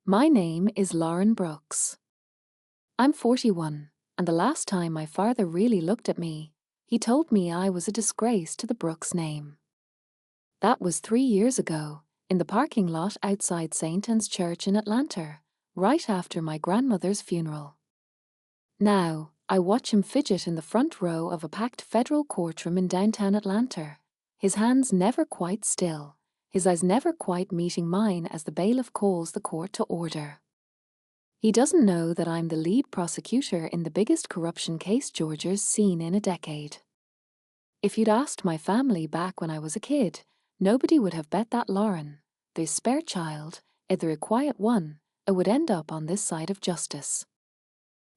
My name is Lauren Brooks. I'm 41, and the last time my father really looked at me, he told me I was a disgrace to the Brooks name. That was 3 years ago, in the parking lot outside St. Anne's Church in Atlanta, right after my grandmother's funeral. Now, I watch him fidget in the front row of a packed federal courtroom in downtown Atlanta, his hands never quite still, his eyes never quite meeting mine as the bailiff calls the court to order. He doesn't know that I'm the lead prosecutor in the biggest corruption case Georgia's seen in a decade. If you'd asked my family back when I was a kid, nobody would have bet that Lauren, the spare child, either a quiet one, would end up on this side of justice.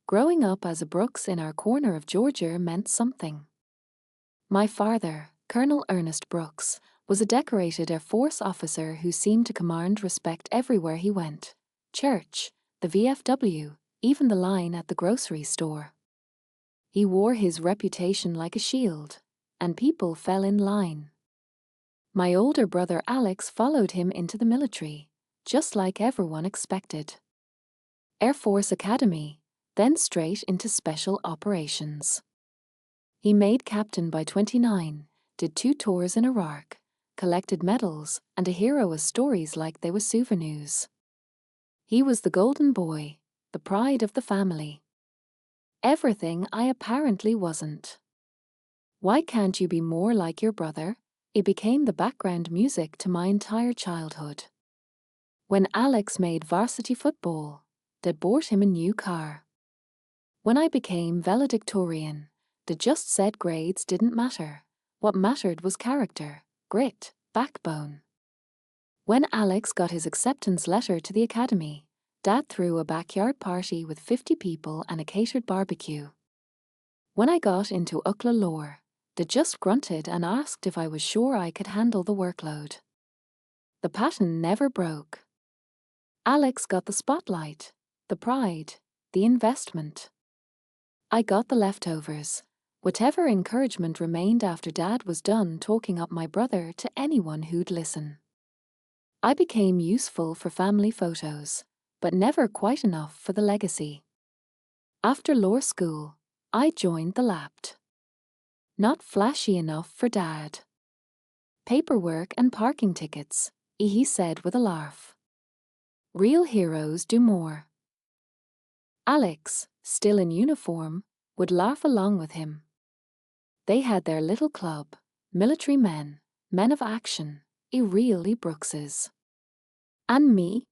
Growing up as a Brooks in our corner of Georgia meant something. My father, Colonel Ernest Brooks, was a decorated Air Force officer who seemed to command respect everywhere he went. Church, the VFW, even the line at the grocery store. He wore his reputation like a shield, and people fell in line. My older brother Alex followed him into the military, just like everyone expected. Air Force Academy, then straight into Special Operations. He made captain by 29, did 2 tours in Iraq, collected medals, and a hero of stories like they were souvenirs. He was the golden boy, the pride of the family. Everything I apparently wasn't. Why can't you be more like your brother? It became the background music to my entire childhood. When Alex made varsity football, Dad bought him a new car. When I became valedictorian, the just said grades didn't matter. What mattered was character, grit, backbone. When Alex got his acceptance letter to the academy, Dad threw a backyard party with 50 people and a catered barbecue. When I got into UCLA lore, Dad just grunted and asked if I was sure I could handle the workload. The pattern never broke. Alex got the spotlight, the pride, the investment. I got the leftovers, whatever encouragement remained after Dad was done talking up my brother to anyone who'd listen. I became useful for family photos, but never quite enough for the legacy. After law school, I joined the Lapt. Not flashy enough for Dad. Paperwork and parking tickets, he said with a laugh. Real heroes do more. Alex, still in uniform, would laugh along with him. They had their little club, military men, men of action, really Brookses. And me?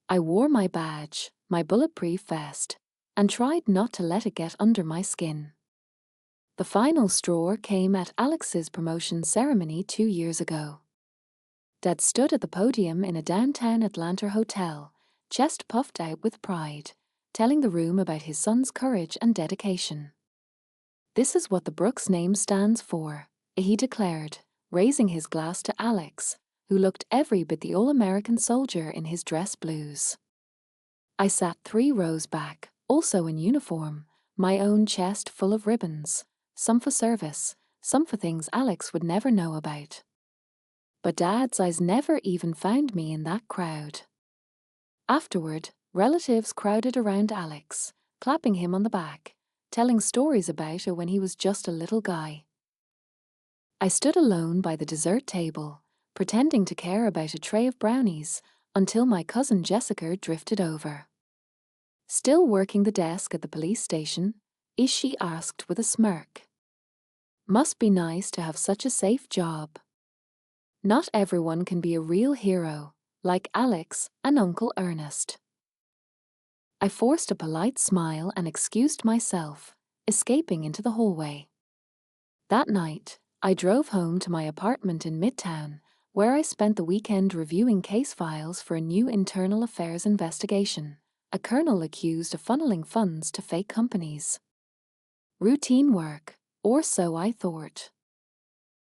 I wore my badge, my bulletproof vest, and tried not to let it get under my skin. The final straw came at Alex's promotion ceremony 2 years ago. Dad stood at the podium in a downtown Atlanta hotel, chest puffed out with pride, telling the room about his son's courage and dedication. This is what the Brooks name stands for, he declared, raising his glass to Alex, who looked every bit the all-American soldier in his dress blues. I sat 3 rows back, also in uniform, my own chest full of ribbons, some for service, some for things Alex would never know about. But Dad's eyes never even found me in that crowd. Afterward, relatives crowded around Alex, clapping him on the back, telling stories about when he was just a little guy. I stood alone by the dessert table, pretending to care about a tray of brownies, until my cousin Jessica drifted over. Still working the desk at the police station, she asked with a smirk. Must be nice to have such a safe job. Not everyone can be a real hero, like Alex and Uncle Ernest. I forced a polite smile and excused myself, escaping into the hallway. That night, I drove home to my apartment in Midtown, where I spent the weekend reviewing case files for a new internal affairs investigation, a colonel accused of funneling funds to fake companies. Routine work, or so I thought.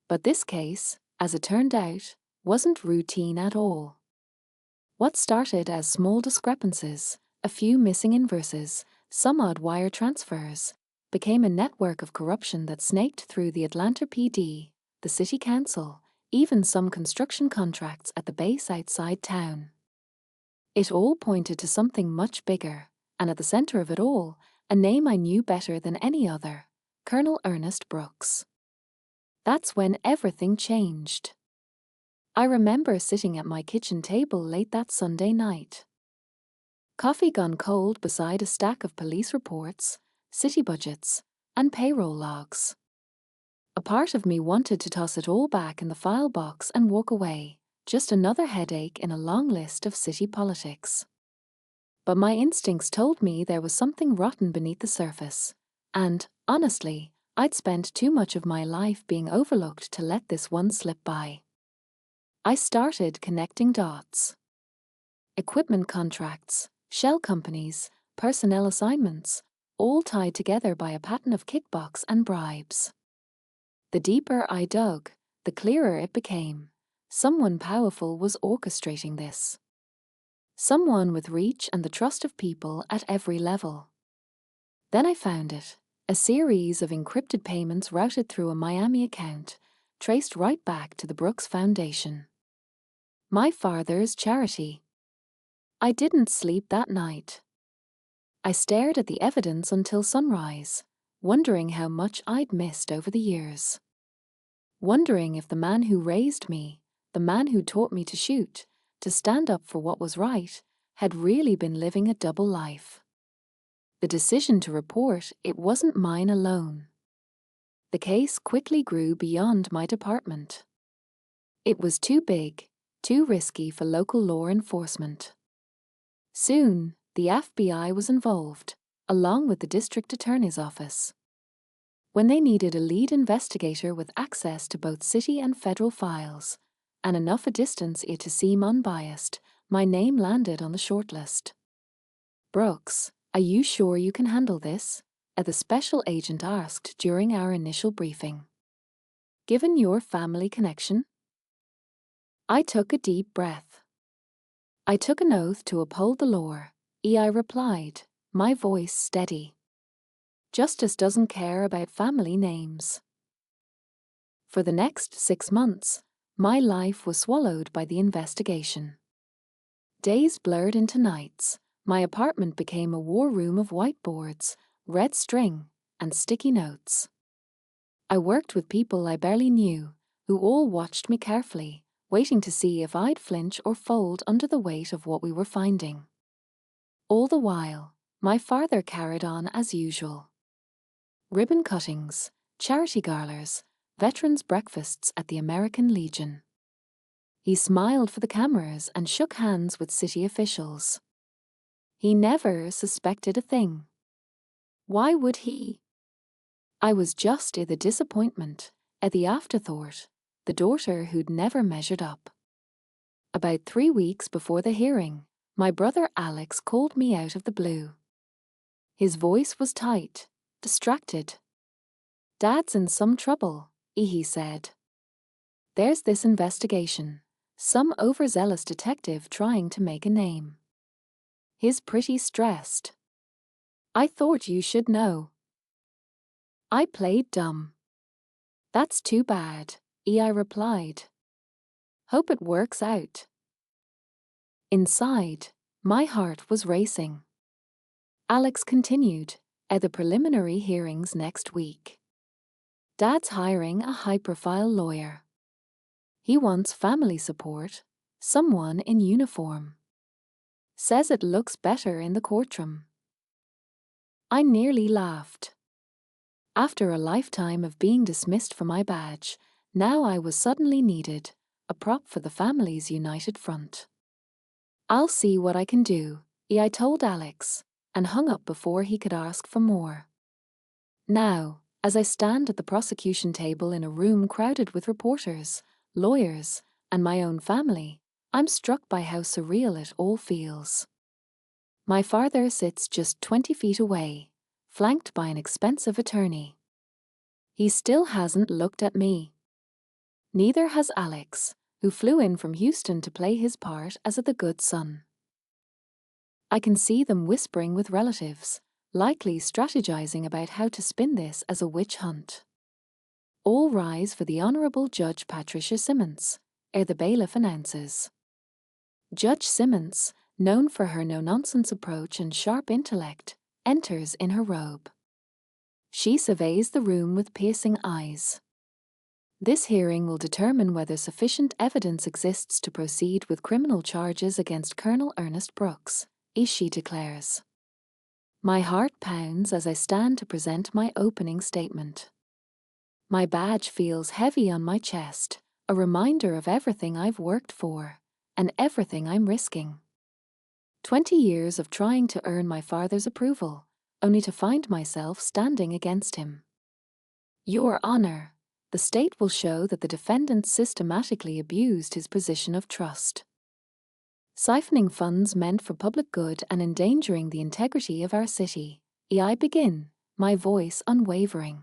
But this case, as it turned out, wasn't routine at all. What started as small discrepancies, a few missing invoices, some odd wire transfers, became a network of corruption that snaked through the Atlanta PD, the city council, even some construction contracts at the base outside town. It all pointed to something much bigger, and at the center of it all, a name I knew better than any other, Colonel Ernest Brooks. That's when everything changed. I remember sitting at my kitchen table late that Sunday night. Coffee gone cold beside a stack of police reports, city budgets, and payroll logs. A part of me wanted to toss it all back in the file box and walk away, just another headache in a long list of city politics. But my instincts told me there was something rotten beneath the surface, and, honestly, I'd spent too much of my life being overlooked to let this one slip by. I started connecting dots. Equipment contracts, shell companies, personnel assignments, all tied together by a pattern of kickbox and bribes. The deeper I dug, the clearer it became. Someone powerful was orchestrating this. Someone with reach and the trust of people at every level. Then I found it, a series of encrypted payments routed through a Miami account, traced right back to the Brooks Foundation. My father's charity. I didn't sleep that night. I stared at the evidence until sunrise, wondering how much I'd missed over the years. Wondering if the man who raised me, the man who taught me to shoot, to stand up for what was right, had really been living a double life. The decision to report, it wasn't mine alone. The case quickly grew beyond my department. It was too big, too risky for local law enforcement. Soon, the FBI was involved, along with the district attorney's office. When they needed a lead investigator with access to both city and federal files, and enough a distance to seem unbiased, my name landed on the shortlist. Brooks, are you sure you can handle this? The special agent asked during our initial briefing. Given your family connection? I took a deep breath. I took an oath to uphold the law, I replied, my voice steady. Justice doesn't care about family names. For the next 6 months, my life was swallowed by the investigation. Days blurred into nights. My apartment became a war room of whiteboards, red string, and sticky notes. I worked with people I barely knew, who all watched me carefully, waiting to see if I'd flinch or fold under the weight of what we were finding. All the while, my father carried on as usual. Ribbon cuttings, charity galas, veterans' breakfasts at the American Legion. He smiled for the cameras and shook hands with city officials. He never suspected a thing. Why would he? I was just the disappointment, the afterthought, the daughter who'd never measured up. About 3 weeks before the hearing, my brother Alex called me out of the blue. His voice was tight, distracted. Dad's in some trouble, he said. There's this investigation, some overzealous detective trying to make a name. He's pretty stressed. I thought you should know. I played dumb. That's too bad, I replied. Hope it works out. Inside, my heart was racing. Alex continued, at the preliminary hearings next week. Dad's hiring a high-profile lawyer. He wants family support, someone in uniform. Says it looks better in the courtroom. I nearly laughed. After a lifetime of being dismissed for my badge, now I was suddenly needed, a prop for the family's united front. I'll see what I can do, I told Alex, and hung up before he could ask for more. Now, as I stand at the prosecution table in a room crowded with reporters, lawyers, and my own family, I'm struck by how surreal it all feels. My father sits just 20 feet away, flanked by an expensive attorney. He still hasn't looked at me. Neither has Alex, who flew in from Houston to play his part as the good son. I can see them whispering with relatives, likely strategizing about how to spin this as a witch hunt. All rise for the Honorable Judge Patricia Simmons, ere the bailiff announces. Judge Simmons, known for her no-nonsense approach and sharp intellect, enters in her robe. She surveys the room with piercing eyes. This hearing will determine whether sufficient evidence exists to proceed with criminal charges against Colonel Ernest Brooks, she declares. My heart pounds as I stand to present my opening statement. My badge feels heavy on my chest, a reminder of everything I've worked for, and everything I'm risking. 20 years of trying to earn my father's approval, only to find myself standing against him. Your Honor, the state will show that the defendant systematically abused his position of trust, siphoning funds meant for public good and endangering the integrity of our city. I begin, my voice unwavering.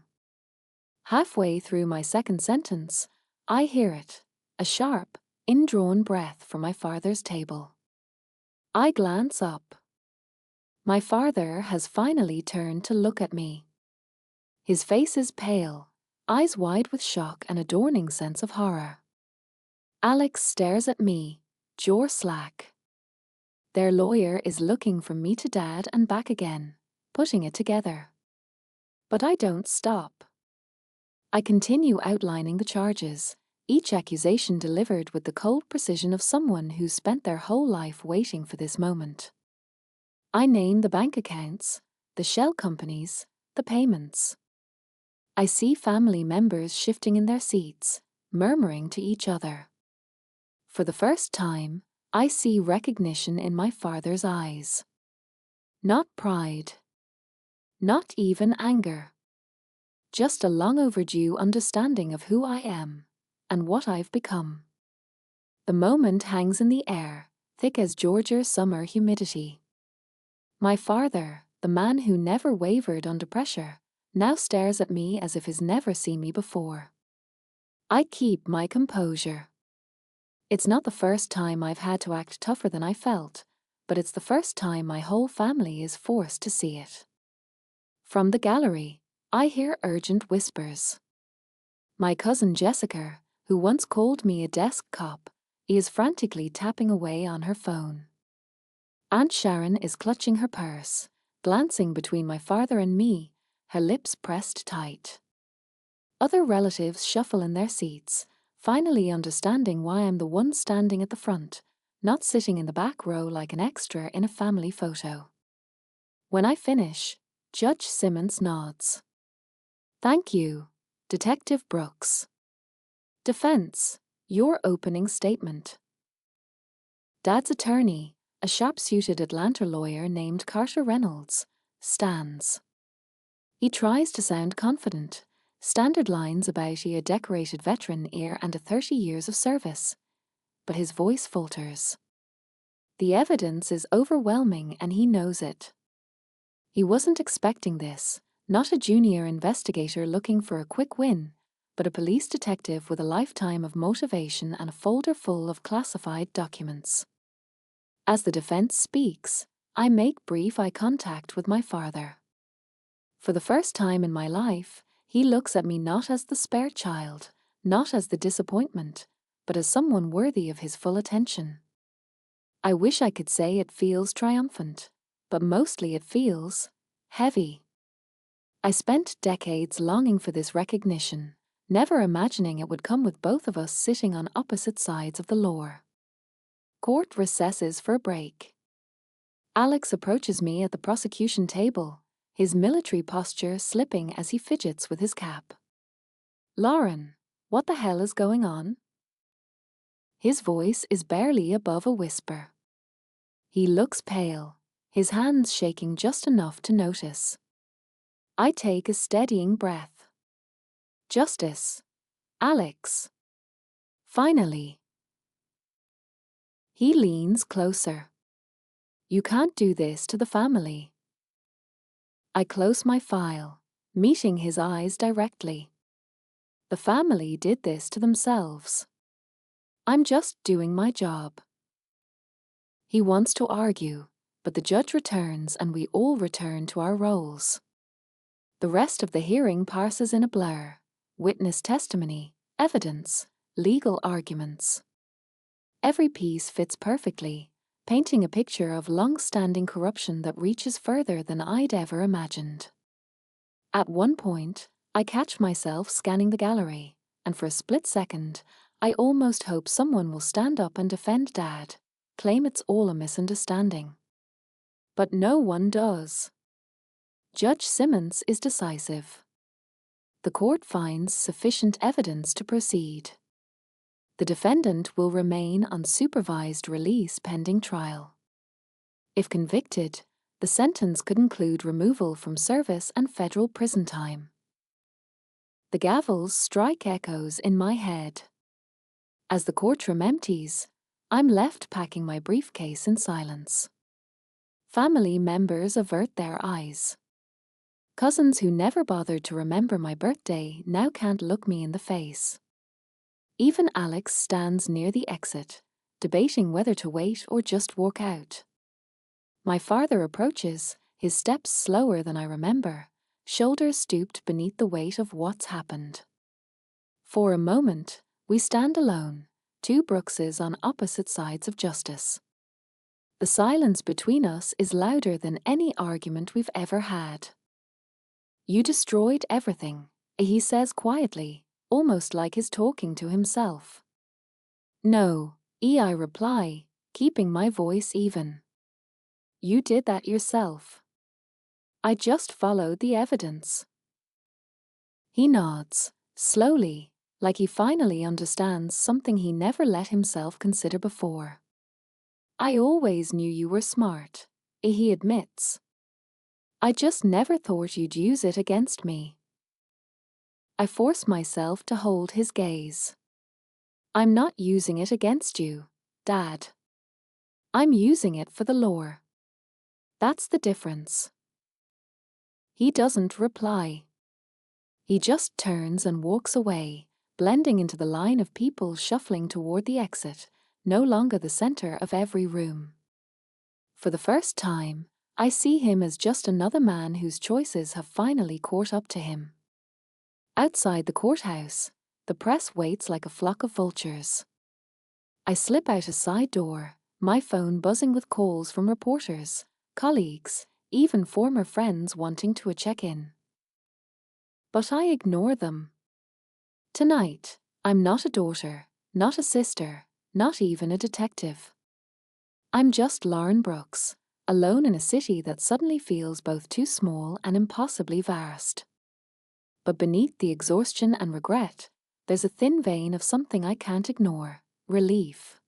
Halfway through my second sentence, I hear it, a sharp, indrawn breath from my father's table. I glance up. My father has finally turned to look at me. His face is pale, eyes wide with shock and a dawning sense of horror. Alex stares at me, jaw slack. Their lawyer is looking from me to Dad and back again, putting it together. But I don't stop. I continue outlining the charges, each accusation delivered with the cold precision of someone who's spent their whole life waiting for this moment. I name the bank accounts, the shell companies, the payments. I see family members shifting in their seats, murmuring to each other. For the first time, I see recognition in my father's eyes. Not pride. Not even anger. Just a long overdue understanding of who I am and what I've become. The moment hangs in the air, thick as Georgia's summer humidity. My father, the man who never wavered under pressure, now stares at me as if he's never seen me before. I keep my composure. It's not the first time I've had to act tougher than I felt, but it's the first time my whole family is forced to see it. From the gallery, I hear urgent whispers. My cousin Jessica, who once called me a desk cop, is frantically tapping away on her phone. Aunt Sharon is clutching her purse, glancing between my father and me, her lips pressed tight. Other relatives shuffle in their seats, finally understanding why I'm the one standing at the front, not sitting in the back row like an extra in a family photo. When I finish, Judge Simmons nods. Thank you, Detective Brooks. Defense, your opening statement. Dad's attorney, a sharp-suited Atlanta lawyer named Carter Reynolds, stands. He tries to sound confident, standard lines about a decorated veteran and 30 years of service, but his voice falters. The evidence is overwhelming and he knows it. He wasn't expecting this, not a junior investigator looking for a quick win, but a police detective with a lifetime of motivation and a folder full of classified documents. As the defense speaks, I make brief eye contact with my father. For the first time in my life, he looks at me not as the spare child, not as the disappointment, but as someone worthy of his full attention. I wish I could say it feels triumphant, but mostly it feels heavy. I spent decades longing for this recognition, never imagining it would come with both of us sitting on opposite sides of the law. Court recesses for a break. Alex approaches me at the prosecution table, his military posture slipping as he fidgets with his cap. Lauren, what the hell is going on? His voice is barely above a whisper. He looks pale, his hands shaking just enough to notice. I take a steadying breath. Justice. Alex. Finally. He leans closer. You can't do this to the family. I close my file, meeting his eyes directly. The family did this to themselves. I'm just doing my job. He wants to argue, but the judge returns and we all return to our roles. The rest of the hearing passes in a blur. Witness testimony, evidence, legal arguments. Every piece fits perfectly, painting a picture of long-standing corruption that reaches further than I'd ever imagined. At one point, I catch myself scanning the gallery, and for a split second, I almost hope someone will stand up and defend Dad, claim it's all a misunderstanding. But no one does. Judge Simmons is decisive. The court finds sufficient evidence to proceed. The defendant will remain on supervised release pending trial. If convicted, the sentence could include removal from service and federal prison time. The gavels strike echoes in my head. As the courtroom empties, I'm left packing my briefcase in silence. Family members avert their eyes. Cousins who never bothered to remember my birthday now can't look me in the face. Even Alex stands near the exit, debating whether to wait or just walk out. My father approaches, his steps slower than I remember, shoulders stooped beneath the weight of what's happened. For a moment, we stand alone, two Brookses on opposite sides of justice. The silence between us is louder than any argument we've ever had. "You destroyed everything," he says quietly, almost like he's talking to himself. "No," I reply, keeping my voice even. "You did that yourself. I just followed the evidence." He nods, slowly, like he finally understands something he never let himself consider before. "I always knew you were smart," he admits. "I just never thought you'd use it against me." I force myself to hold his gaze. "I'm not using it against you, Dad. I'm using it for the law. That's the difference." He doesn't reply. He just turns and walks away, blending into the line of people shuffling toward the exit, no longer the center of every room. For the first time, I see him as just another man whose choices have finally caught up to him. Outside the courthouse, the press waits like a flock of vultures. I slip out a side door, my phone buzzing with calls from reporters, colleagues, even former friends wanting to check in. But I ignore them. Tonight, I'm not a daughter, not a sister, not even a detective. I'm just Lauren Brooks, alone in a city that suddenly feels both too small and impossibly vast. But beneath the exhaustion and regret, there's a thin vein of something I can't ignore: relief.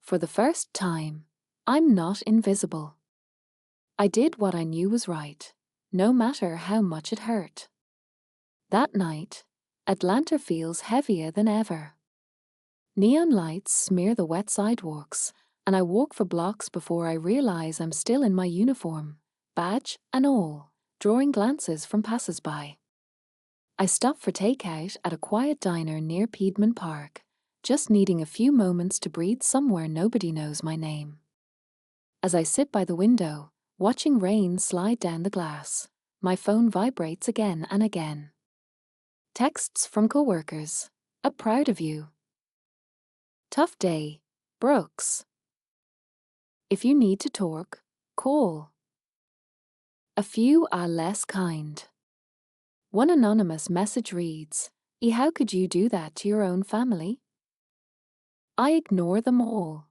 For the first time, I'm not invisible. I did what I knew was right, no matter how much it hurt. That night, Atlanta feels heavier than ever. Neon lights smear the wet sidewalks, and I walk for blocks before I realize I'm still in my uniform, badge and all, drawing glances from passers-by. I stop for takeout at a quiet diner near Piedmont Park, just needing a few moments to breathe somewhere nobody knows my name. As I sit by the window, watching rain slide down the glass, my phone vibrates again and again. Texts from coworkers: "Proud of you." "Tough day, Brooks. If you need to talk, call." A few are less kind. One anonymous message reads, How could you do that to your own family?" I ignore them all.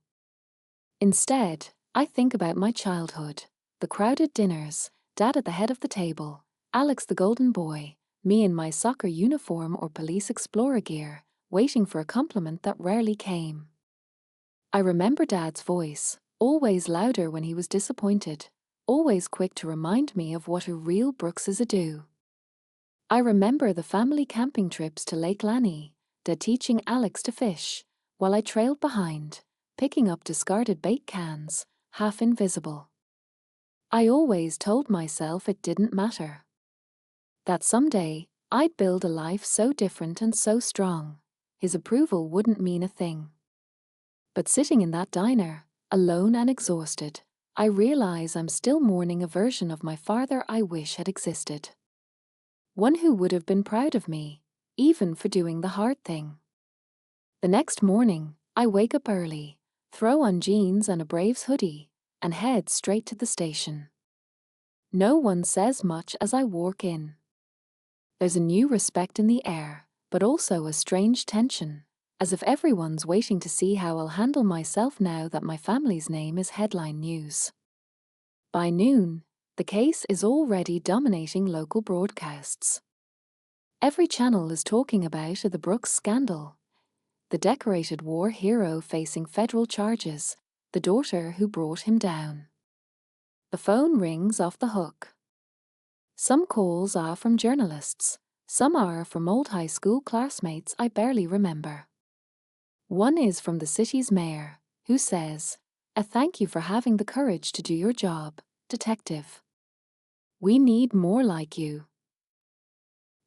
Instead, I think about my childhood, the crowded dinners, Dad at the head of the table, Alex the golden boy, me in my soccer uniform or police explorer gear, waiting for a compliment that rarely came. I remember Dad's voice, always louder when he was disappointed, always quick to remind me of what a real Brookses do. I remember the family camping trips to Lake Lanny, Dad teaching Alex to fish, while I trailed behind, picking up discarded bait cans, half invisible. I always told myself it didn't matter. That someday, I'd build a life so different and so strong, his approval wouldn't mean a thing. But sitting in that diner, alone and exhausted, I realize I'm still mourning a version of my father I wish had existed. One who would have been proud of me, even for doing the hard thing. The next morning, I wake up early, throw on jeans and a Braves hoodie, and head straight to the station. No one says much as I walk in. There's a new respect in the air, but also a strange tension, as if everyone's waiting to see how I'll handle myself now that my family's name is headline news. By noon, the case is already dominating local broadcasts. Every channel is talking about the Brooks scandal, the decorated war hero facing federal charges, the daughter who brought him down. The phone rings off the hook. Some calls are from journalists, some are from old high school classmates I barely remember. One is from the city's mayor, who says, "A thank you for having the courage to do your job, detective. We need more like you."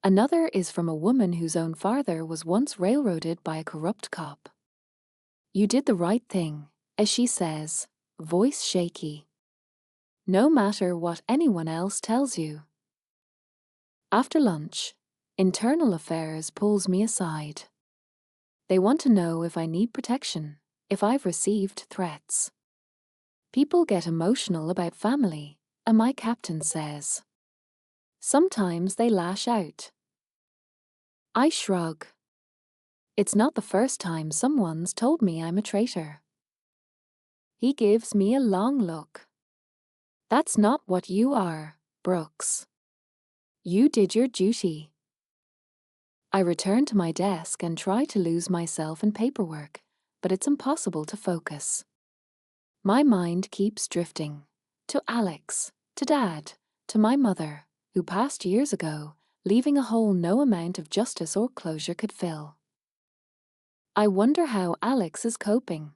Another is from a woman whose own father was once railroaded by a corrupt cop. "You did the right thing," as she says, voice shaky. "No matter what anyone else tells you." After lunch, Internal Affairs pulls me aside. They want to know if I need protection, if I've received threats. People get emotional about family, and my captain says. Sometimes they lash out. I shrug. It's not the first time someone's told me I'm a traitor. He gives me a long look. That's not what you are, Brooks. You did your duty. I return to my desk and try to lose myself in paperwork, but it's impossible to focus. My mind keeps drifting. To Alex, to Dad, to my mother, who passed years ago, leaving a hole no amount of justice or closure could fill. I wonder how Alex is coping.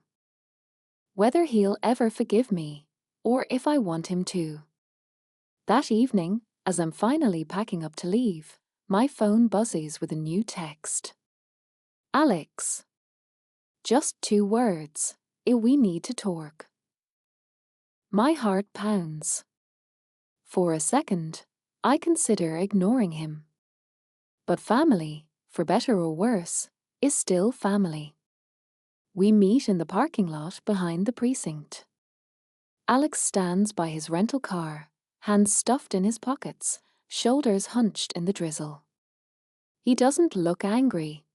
Whether he'll ever forgive me, or if I want him to. That evening, as I'm finally packing up to leave, my phone buzzes with a new text. "Alex. Just 2 words. We need to talk." My heart pounds. For a second, I consider ignoring him. But family, for better or worse, is still family. We meet in the parking lot behind the precinct. Alex stands by his rental car, hands stuffed in his pockets, shoulders hunched in the drizzle. He doesn't look angry.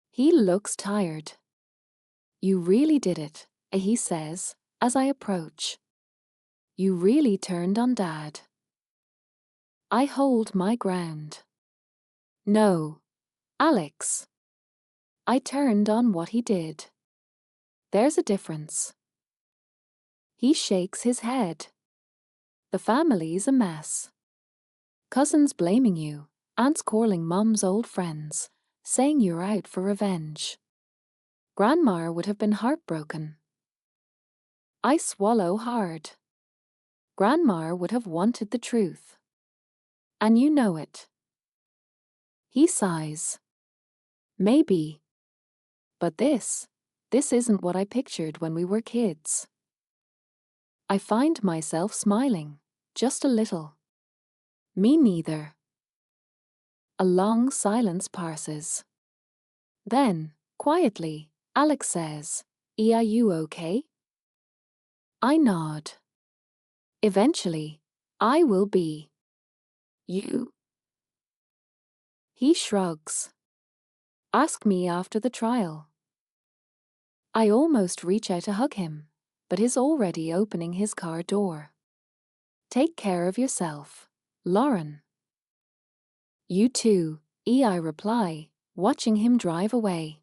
He looks tired. "You really did it," he says, as I approach. "You really turned on Dad." I hold my ground. "No, Alex. I turned on what he did. There's a difference." He shakes his head. "The family's a mess. Cousins blaming you, aunts calling Mom's old friends, saying you're out for revenge. Grandma would have been heartbroken." I swallow hard. Grandma would have wanted the truth. And you know it. He sighs. "Maybe. But this isn't what I pictured when we were kids." I find myself smiling, just a little. "Me neither." A long silence passes. Then, quietly, Alex says, "Are you okay?" I nod. "Eventually, I will be." "You?" He shrugs. "Ask me after the trial." I almost reach out to hug him, but he's already opening his car door. "Take care of yourself, Lauren." "You too," I reply, watching him drive away.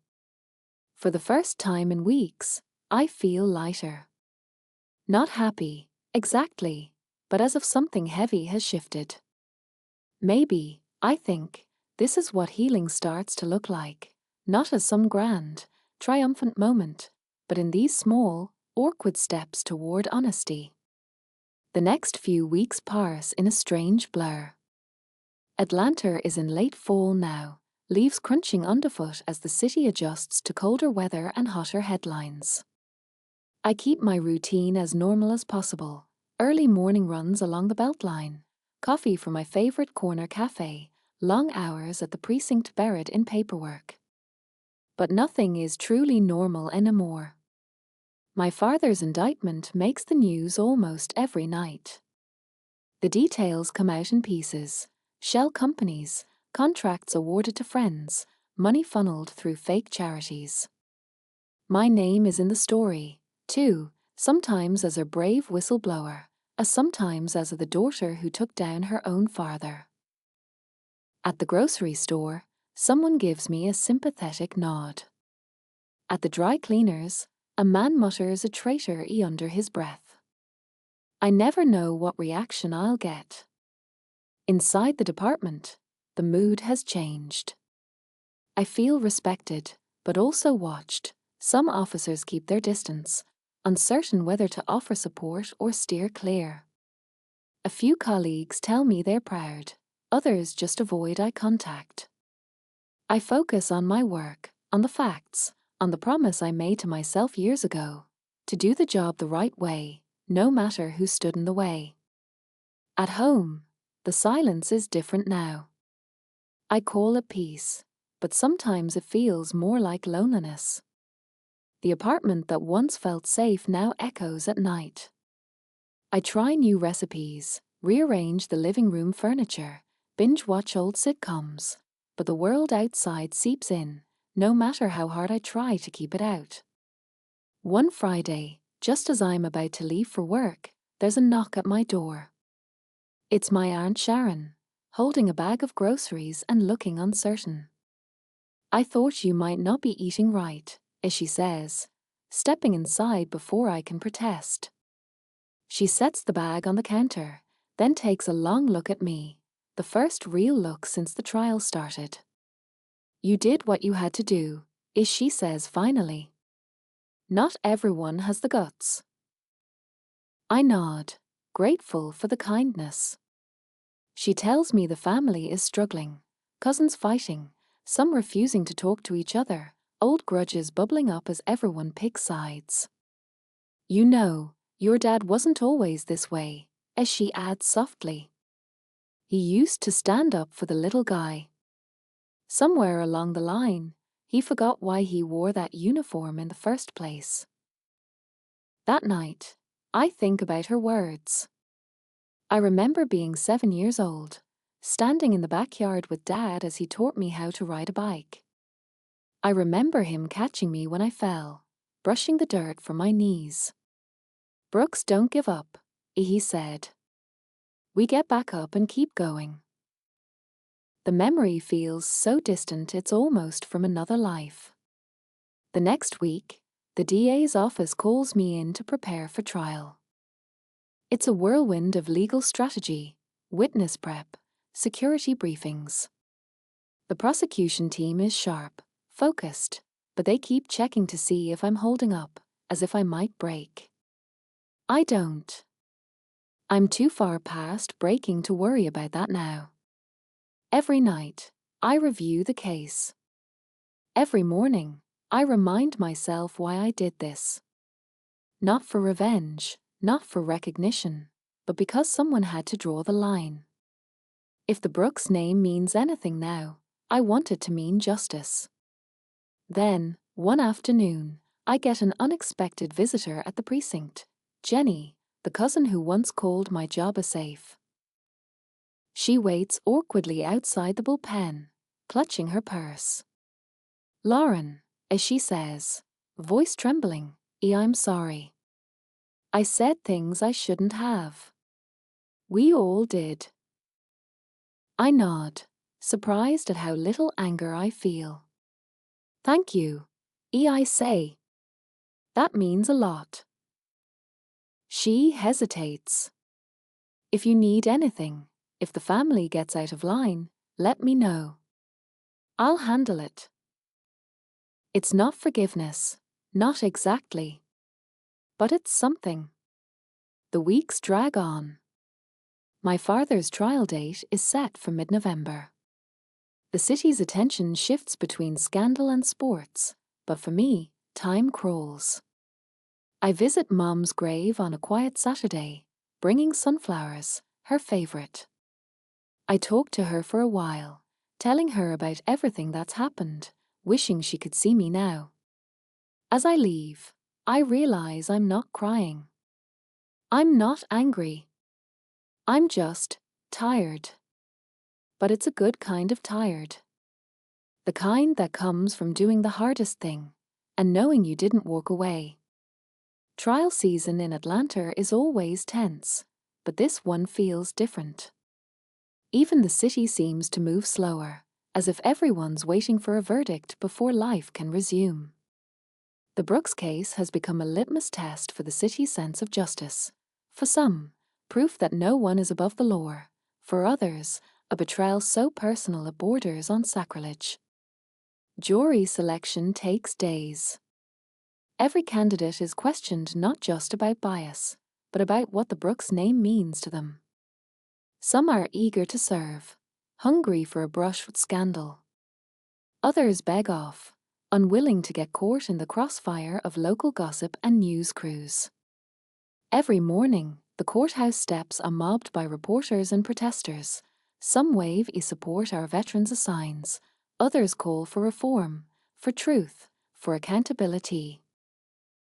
For the first time in weeks, I feel lighter. Not happy, exactly, but as if something heavy has shifted. Maybe, I think, this is what healing starts to look like, not as some grand, triumphant moment, but in these small, awkward steps toward honesty. The next few weeks pass in a strange blur. Atlanta is in late fall now, leaves crunching underfoot as the city adjusts to colder weather and hotter headlines. I keep my routine as normal as possible. Early morning runs along the Beltline, coffee from my favorite corner cafe, long hours at the precinct buried in paperwork. But nothing is truly normal anymore. My father's indictment makes the news almost every night. The details come out in pieces: shell companies, contracts awarded to friends, money funneled through fake charities. My name is in the story, too, sometimes as a brave whistleblower, sometimes as the daughter who took down her own father. At the grocery store, someone gives me a sympathetic nod. At the dry cleaners, a man mutters a traitor under his breath. I never know what reaction I'll get. Inside the department, the mood has changed. I feel respected, but also watched. Some officers keep their distance, uncertain whether to offer support or steer clear. A few colleagues tell me they're proud, others just avoid eye contact. I focus on my work, on the facts, on the promise I made to myself years ago, to do the job the right way, no matter who stood in the way. At home, the silence is different now. I call it peace, but sometimes it feels more like loneliness. The apartment that once felt safe now echoes at night. I try new recipes, rearrange the living room furniture, binge-watch old sitcoms, but the world outside seeps in, no matter how hard I try to keep it out. One Friday, just as I'm about to leave for work, there's a knock at my door. It's my Aunt Sharon, holding a bag of groceries and looking uncertain. "I thought you might not be eating right," as she says, stepping inside before I can protest. She sets the bag on the counter, then takes a long look at me, the first real look since the trial started. "You did what you had to do," she says finally. "Not everyone has the guts." I nod, grateful for the kindness. She tells me the family is struggling, cousins fighting, some refusing to talk to each other, old grudges bubbling up as everyone picks sides. "You know, your dad wasn't always this way," as she adds softly. "He used to stand up for the little guy. Somewhere along the line, he forgot why he wore that uniform in the first place." That night, I think about her words. I remember being 7 years old, standing in the backyard with Dad as he taught me how to ride a bike. I remember him catching me when I fell, brushing the dirt from my knees. "Brooks, don't give up," he said. "We get back up and keep going." The memory feels so distant it's almost from another life. The next week, the DA's office calls me in to prepare for trial. It's a whirlwind of legal strategy, witness prep, security briefings. The prosecution team is sharp, focused, but they keep checking to see if I'm holding up, as if I might break. I don't. I'm too far past breaking to worry about that now. Every night, I review the case. Every morning, I remind myself why I did this. Not for revenge, not for recognition, but because someone had to draw the line. If the Brooks name means anything now, I want it to mean justice. Then, one afternoon, I get an unexpected visitor at the precinct, Jenny, the cousin who once called my job a safe. She waits awkwardly outside the bullpen, clutching her purse. "Lauren," as she says, voice trembling, "I'm sorry. I said things I shouldn't have." "We all did." I nod, surprised at how little anger I feel. "Thank you," I say. "That means a lot." She hesitates. "If you need anything, if the family gets out of line, let me know. I'll handle it." It's not forgiveness, not exactly. But it's something. The weeks drag on. My father's trial date is set for mid-November. The city's attention shifts between scandal and sports, but for me, time crawls. I visit Mom's grave on a quiet Saturday, bringing sunflowers, her favorite. I talk to her for a while, telling her about everything that's happened, wishing she could see me now. As I leave, I realize I'm not crying. I'm not angry. I'm just tired. But it's a good kind of tired. The kind that comes from doing the hardest thing and knowing you didn't walk away. Trial season in Atlanta is always tense, but this one feels different. Even the city seems to move slower, as if everyone's waiting for a verdict before life can resume. The Brooks case has become a litmus test for the city's sense of justice. For some, proof that no one is above the law. For others, a betrayal so personal it borders on sacrilege. Jury selection takes days. Every candidate is questioned not just about bias, but about what the Brooks name means to them. Some are eager to serve, hungry for a brush with scandal. Others beg off, unwilling to get caught in the crossfire of local gossip and news crews. Every morning, the courthouse steps are mobbed by reporters and protesters. Some wave support our veterans' assigns, others call for reform, for truth, for accountability.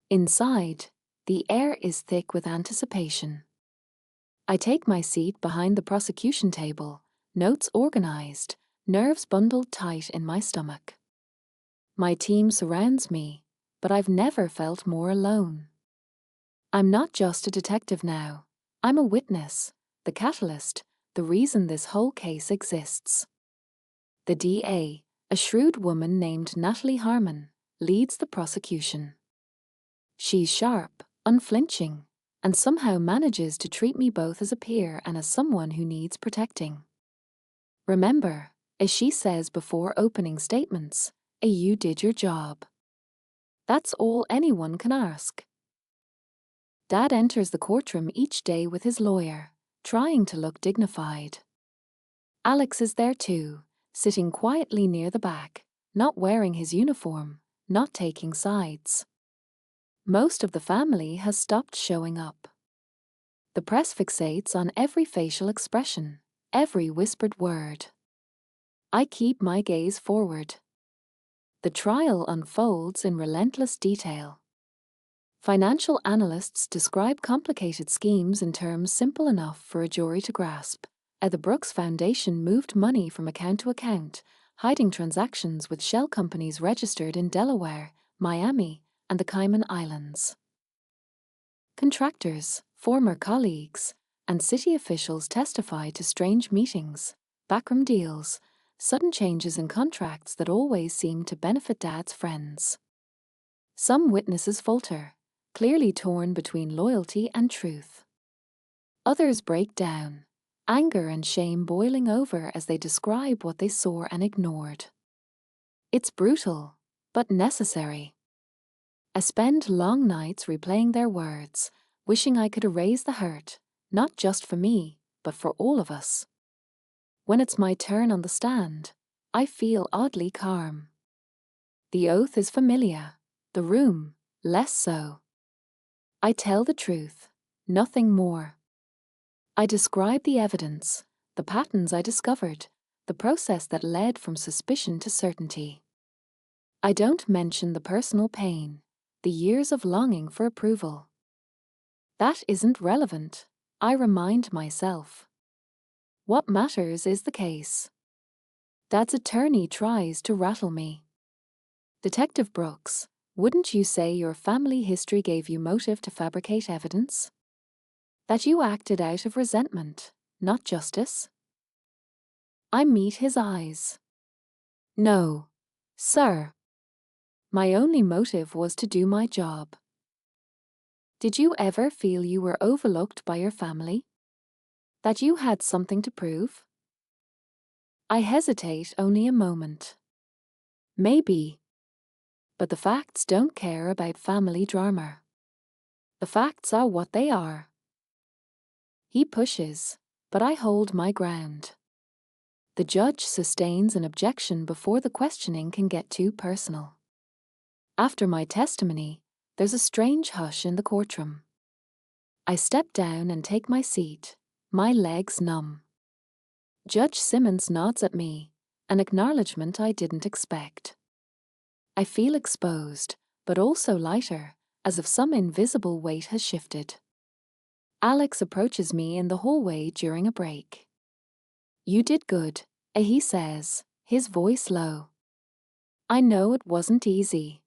Inside, the air is thick with anticipation. I take my seat behind the prosecution table, notes organized, nerves bundled tight in my stomach. My team surrounds me, but I've never felt more alone. I'm not just a detective now. I'm a witness, the catalyst, the reason this whole case exists. The DA, a shrewd woman named Natalie Harmon, leads the prosecution. She's sharp, unflinching, and somehow manages to treat me both as a peer and as someone who needs protecting. Remember, as she says before opening statements, you did your job. That's all anyone can ask. Dad enters the courtroom each day with his lawyer, trying to look dignified. Alex is there too, sitting quietly near the back, not wearing his uniform, not taking sides. Most of the family has stopped showing up. The press fixates on every facial expression, every whispered word. I keep my gaze forward. The trial unfolds in relentless detail. Financial analysts describe complicated schemes in terms simple enough for a jury to grasp. The Brooks Foundation moved money from account to account, hiding transactions with shell companies registered in Delaware, Miami, and the Cayman Islands. Contractors, former colleagues, and city officials testified to strange meetings, backroom deals, sudden changes in contracts that always seemed to benefit Dad's friends. Some witnesses falter, clearly torn between loyalty and truth. Others break down, anger and shame boiling over as they describe what they saw and ignored. It's brutal, but necessary. I spend long nights replaying their words, wishing I could erase the hurt, not just for me, but for all of us. When it's my turn on the stand, I feel oddly calm. The oath is familiar, the room, less so. I tell the truth, nothing more. I describe the evidence, the patterns I discovered, the process that led from suspicion to certainty. I don't mention the personal pain, the years of longing for approval. That isn't relevant, I remind myself. What matters is the case. Dad's attorney tries to rattle me. Detective Brooks, wouldn't you say your family history gave you motive to fabricate evidence? That you acted out of resentment, not justice? I meet his eyes. No, sir. My only motive was to do my job. Did you ever feel you were overlooked by your family? That you had something to prove? I hesitate only a moment. Maybe. But the facts don't care about family drama. The facts are what they are. He pushes, but I hold my ground. The judge sustains an objection before the questioning can get too personal. After my testimony, there's a strange hush in the courtroom. I step down and take my seat, my legs numb. Judge Simmons nods at me, an acknowledgement I didn't expect. I feel exposed, but also lighter, as if some invisible weight has shifted. Alex approaches me in the hallway during a break. "You did good," he says, his voice low. "I know it wasn't easy."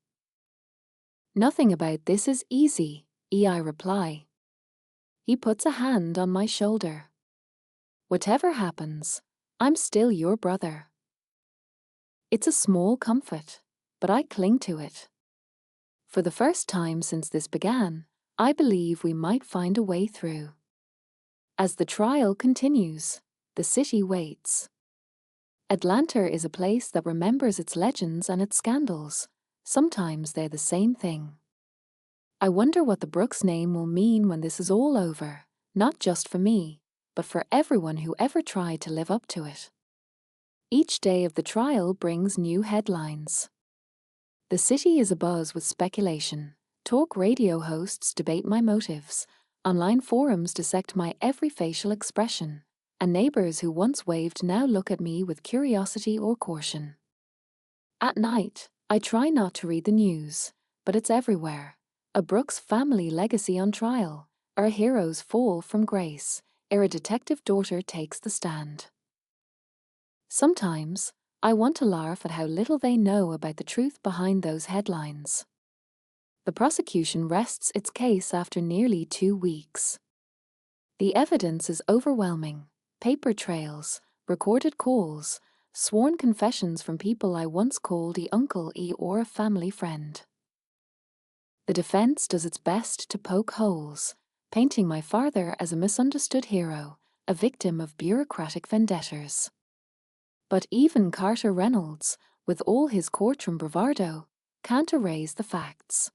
"Nothing about this is easy," I reply. He puts a hand on my shoulder. "Whatever happens, I'm still your brother." It's a small comfort, but I cling to it. For the first time since this began, I believe we might find a way through. As the trial continues, the city waits. Atlanta is a place that remembers its legends and its scandals. Sometimes they're the same thing. I wonder what the Brooks name will mean when this is all over, not just for me, but for everyone who ever tried to live up to it. Each day of the trial brings new headlines. The city is abuzz with speculation. Talk radio hosts debate my motives. Online forums dissect my every facial expression. And neighbors who once waved now look at me with curiosity or caution. At night, I try not to read the news, but it's everywhere. A Brooks family legacy on trial. Our heroes fall from grace. Ere a detective daughter takes the stand. Sometimes, I want to laugh at how little they know about the truth behind those headlines. The prosecution rests its case after nearly 2 weeks. The evidence is overwhelming. Paper trails, recorded calls, sworn confessions from people I once called a uncle or a family friend. The defense does its best to poke holes, painting my father as a misunderstood hero, a victim of bureaucratic vendettas. But even Carter Reynolds, with all his courtroom bravado, can't erase the facts.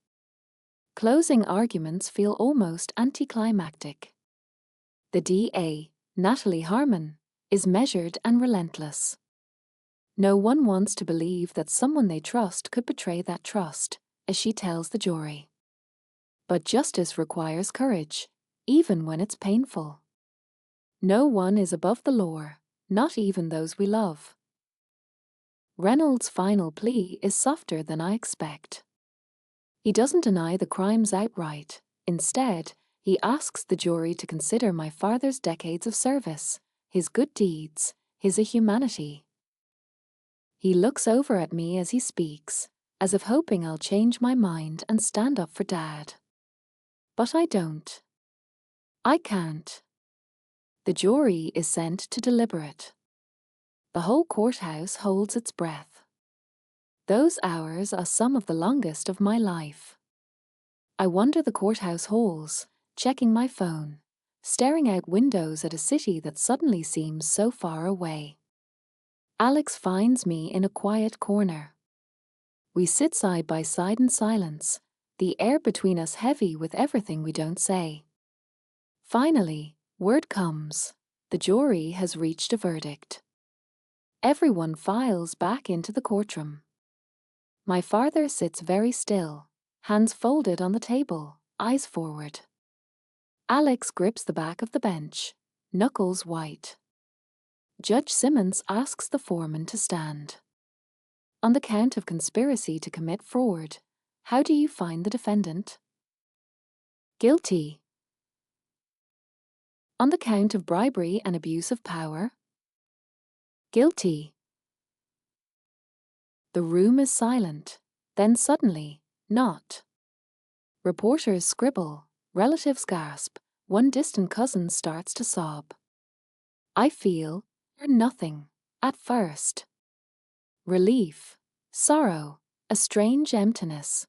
Closing arguments feel almost anticlimactic. The DA, Natalie Harmon, is measured and relentless. No one wants to believe that someone they trust could betray that trust, as she tells the jury. But justice requires courage, even when it's painful. No one is above the law, not even those we love. Reynolds' final plea is softer than I expect. He doesn't deny the crimes outright. Instead, he asks the jury to consider my father's decades of service, his good deeds, his humanity. He looks over at me as he speaks, as if hoping I'll change my mind and stand up for Dad. But I don't. I can't. The jury is sent to deliberate. The whole courthouse holds its breath. Those hours are some of the longest of my life. I wander the courthouse halls, checking my phone, staring out windows at a city that suddenly seems so far away. Alex finds me in a quiet corner. We sit side by side in silence, the air between us heavy with everything we don't say. Finally, word comes. The jury has reached a verdict. Everyone files back into the courtroom. My father sits very still, hands folded on the table, eyes forward. Alex grips the back of the bench, knuckles white. Judge Simmons asks the foreman to stand. On the count of conspiracy to commit fraud, how do you find the defendant? Guilty. On the count of bribery and abuse of power? Guilty. The room is silent, then suddenly, not. Reporters scribble, relatives gasp, one distant cousin starts to sob. I feel nothing, at first. Relief, sorrow, a strange emptiness.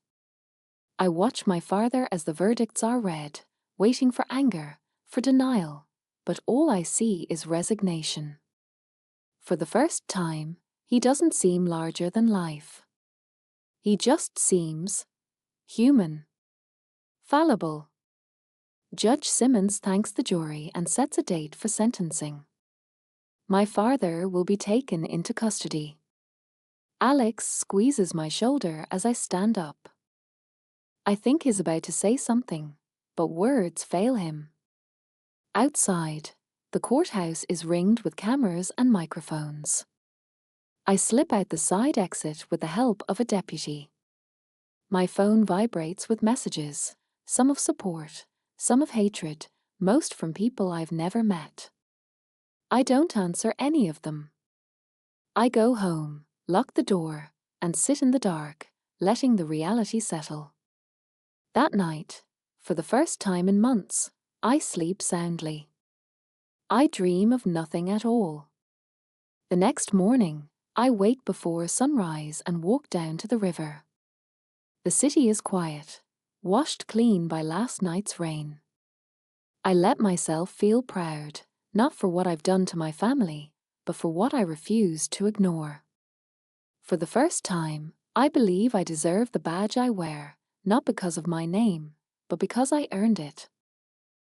I watch my father as the verdicts are read, waiting for anger, for denial, but all I see is resignation. For the first time, he doesn't seem larger than life. He just seems human. Fallible. Judge Simmons thanks the jury and sets a date for sentencing. My father will be taken into custody. Alex squeezes my shoulder as I stand up. I think he's about to say something, but words fail him. Outside, the courthouse is ringed with cameras and microphones. I slip out the side exit with the help of a deputy. My phone vibrates with messages, some of support, some of hatred, most from people I've never met. I don't answer any of them. I go home, lock the door, and sit in the dark, letting the reality settle. That night, for the first time in months, I sleep soundly. I dream of nothing at all. The next morning, I wake before sunrise and walk down to the river. The city is quiet, washed clean by last night's rain. I let myself feel proud, not for what I've done to my family, but for what I refuse to ignore. For the first time, I believe I deserve the badge I wear, not because of my name, but because I earned it.